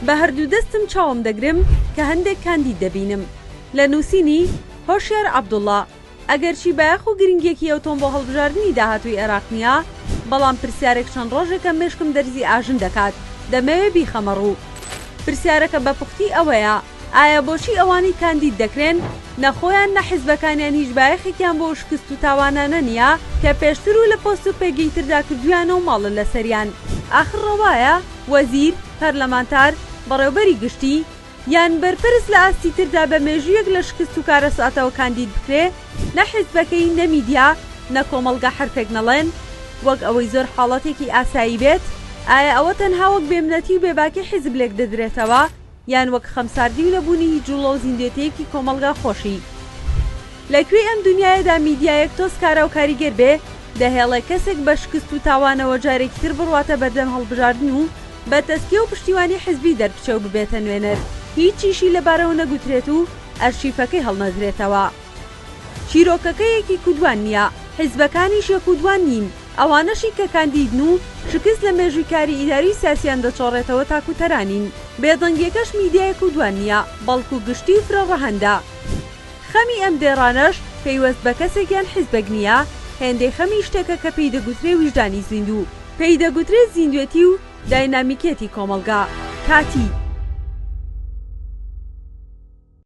بە هەردوو دەستم چاوم دەگرم کە هەندێک کاندید دەبینم. لە نووسینی هۆشیار عەبدوڵڵا ئەگەرچی بایەخ و گرنگێکی ئەوتۆم بۆ هەڵبژاردننی داهاتووی عێراق نییە، بەڵام پرسیارێک چەند ڕۆژێکە مێشکم دەرزی ئاژن دەکات، دەمەوێ بیخەمە ڕوو. پرسیارەکە بە پوختی ئەوەیە: ئایا بۆچی ئەوانی کاندید دەکرێن نەخۆیان نە حیزبەکانیان هیچ بایەخێکیان بۆ شکست و تاوانانە نییە کە پێشتر و لە پۆست و پێگەیتردا کردویانە و ماڵە لەسەریان؟ ئاخر ڕەوایە وەزیر، پەرلەمانتار، بەڕێوەبەری گشتی یان بەرپرس لە ئاستی تردا بە مێژوویەک لە شکست و کارەساتەوە کاندید بکرێ، نە حیزبەکەی نە میدیا نە کۆمەڵگە حرفێک نەڵێن، وەک ئەوەی زۆر حاڵەتێکی ئاسایی بێت؟ ئایا ئەوە تەنها وەک بێمنەتی و بێباکی حیزب لێک دەدرێتەوە، یان وەک خەمساردی و نەبوونی جوڵە و زیندوێتەیەکی کۆمەڵگا خۆشی؟ لەکوێ ئەم دنیایەدا میدیایەک تۆز کارە و کاریگەر بێ، دەهێڵێ کەسێک بە شکست و تاوانەوە جارێکی تر بڕواتە بەردەم هەڵبژاردن و بە تەسکیە و پشتیوانی حیزبی دەربچە و ببێتە نوێنەر، هیچیشی لەبارەوە نەگوترێت و ئەرشیفەکەی هەڵنەدرێتەوە. چیرۆکەکەیەکی کودوان نییە، حیزبەکانیش یەکودوان نین، ئەوانەشی کە کاندیدن و شکست لە مێژووی کاری ئیداری سیاسیان دەچۆڕێتەوە تاکوتەرانین. بێدەنگیەکەش میدیای کودوان نییە، بەڵکو گشتی و فرەڕەهەندە. خەمی ئەم دێڕانەش پەیوەست بە کەسێکیان حیزبەک نییە، هێندەی خەمی شتێکە کە پێی دەگوترێ ویژدانی زیندوو، پێی دەگوترێت زیندوێتی و داینامیکێتی کۆمەڵگا. کاتی